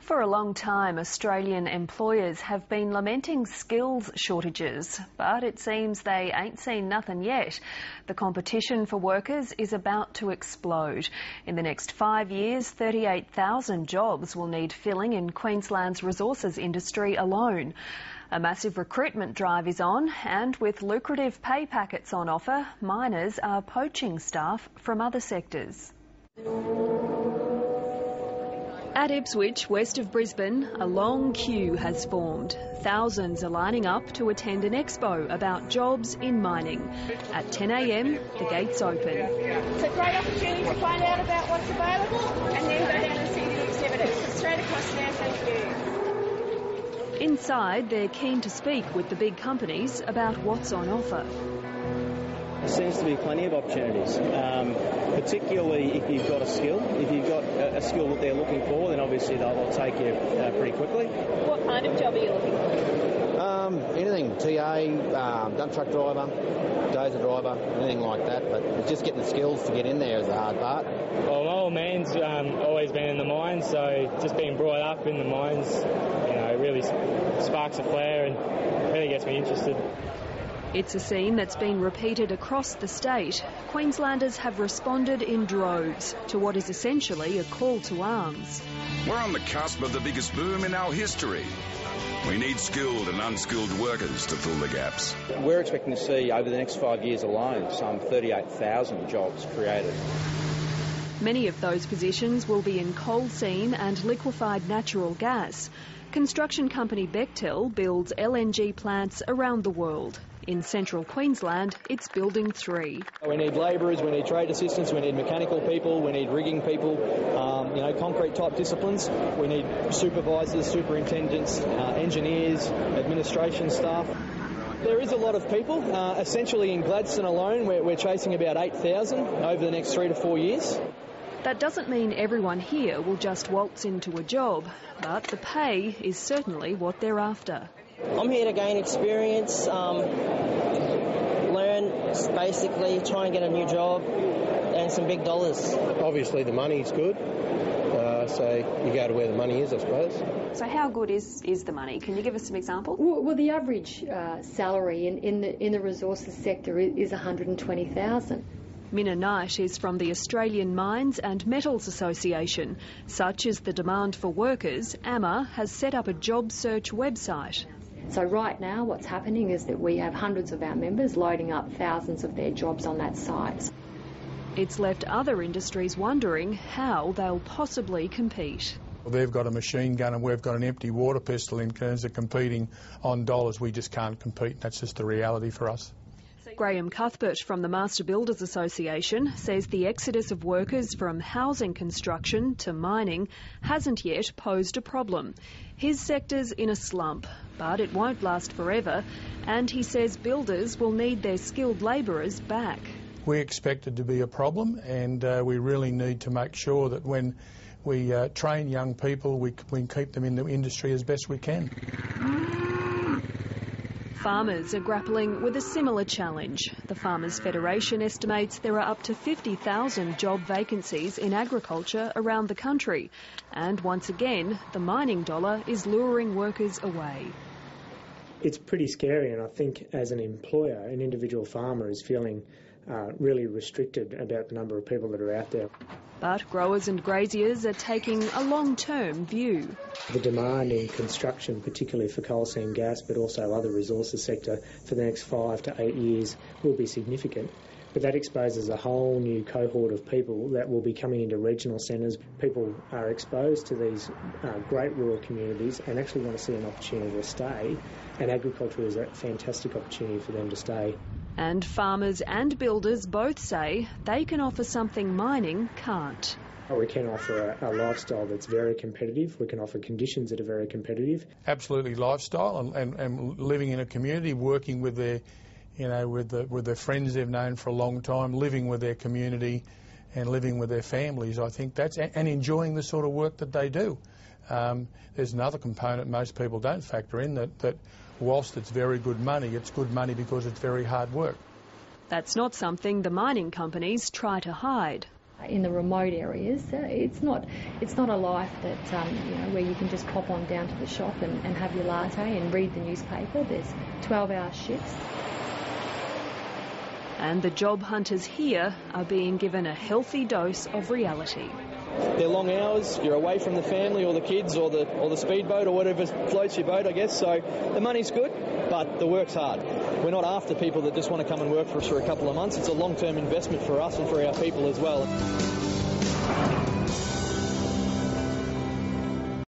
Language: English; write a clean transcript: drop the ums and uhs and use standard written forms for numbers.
For a long time, Australian employers have been lamenting skills shortages, but it seems they ain't seen nothing yet. The competition for workers is about to explode. In the next 5 years, 38,000 jobs will need filling in Queensland's resources industry alone. A massive recruitment drive is on, and with lucrative pay packets on offer, miners are poaching staff from other sectors. At Ipswich, west of Brisbane, a long queue has formed. Thousands are lining up to attend an expo about jobs in mining. At 10 a.m, the gates open. It's a great opportunity to find out about what's available and then go down and see the exhibitors. So straight across there, thank you. Inside, they're keen to speak with the big companies about what's on offer. There seems to be plenty of opportunities, particularly if you've got a skill. If you've got a skill that they're looking for, then obviously they'll take you pretty quickly. What kind of job are you looking for? Anything, TA, dump truck driver, dozer driver, anything like that. But it's just getting the skills to get in there is the hard part. Well, my old man's always been in the mines, so just being brought up in the mines, really sparks a flare and really gets me interested. It's a scene that's been repeated across the state. Queenslanders have responded in droves to what is essentially a call to arms. We're on the cusp of the biggest boom in our history. We need skilled and unskilled workers to fill the gaps. We're expecting to see over the next 5 years alone some 38,000 jobs created. Many of those positions will be in coal seam and liquefied natural gas. Construction company Bechtel builds LNG plants around the world. In central Queensland, it's building 3. We need labourers, we need trade assistants, we need mechanical people, we need rigging people, concrete type disciplines. We need supervisors, superintendents, engineers, administration staff. There is a lot of people. Essentially in Gladstone alone, we're chasing about 8,000 over the next 3 to 4 years. That doesn't mean everyone here will just waltz into a job, but the pay is certainly what they're after. I'm here to gain experience, learn, basically try and get a new job and some big dollars. Obviously the money's good, so you go to where the money is, I suppose. So how good is the money? Can you give us some example? Well, the average salary in the resources sector is $120,000. Minna Knight is from the Australian Mines and Metals Association. Such is the demand for workers, AMA has set up a job search website. So right now what's happening is that we have hundreds of our members loading up thousands of their jobs on that site. It's left other industries wondering how they'll possibly compete. Well, they've got a machine gun and we've got an empty water pistol. In terms of competing on dollars, we just can't compete. That's just the reality for us. Graham Cuthbert from the Master Builders Association says the exodus of workers from housing construction to mining hasn't yet posed a problem. His sector's in a slump, but it won't last forever, and he says builders will need their skilled labourers back. We expect it to be a problem, and we really need to make sure that when we train young people, we keep them in the industry as best we can. Farmers are grappling with a similar challenge. The Farmers Federation estimates there are up to 50,000 job vacancies in agriculture around the country. And once again, the mining dollar is luring workers away. It's pretty scary, and I think as an employer, an individual farmer is feeling really restricted about the number of people that are out there. But growers and graziers are taking a long-term view. The demand in construction, particularly for coal seam gas, but also other resources sector, for the next 5 to 8 years will be significant. But that exposes a whole new cohort of people that will be coming into regional centres. People are exposed to these great rural communities and actually want to see an opportunity to stay, and agriculture is a fantastic opportunity for them to stay. And farmers and builders both say they can offer something mining can't. We can offer a lifestyle that's very competitive. We can offer conditions that are very competitive. Absolutely, lifestyle and living in a community, working with their, with their friends they've known for a long time, living with their community and living with their families. I think that's and enjoying the sort of work that they do. There's another component most people don't factor in that whilst it's very good money, it's good money because it's very hard work. That's not something the mining companies try to hide. In the remote areas, it's not a life that where you can just pop on down to the shop and have your latte and read the newspaper. There's 12-hour shifts. And the job hunters here are being given a healthy dose of reality. They're long hours, you're away from the family or the kids or the speedboat or whatever floats your boat, I guess, so the money's good, but the work's hard. We're not after people that just want to come and work for us for a couple of months. It's a long-term investment for us and for our people as well.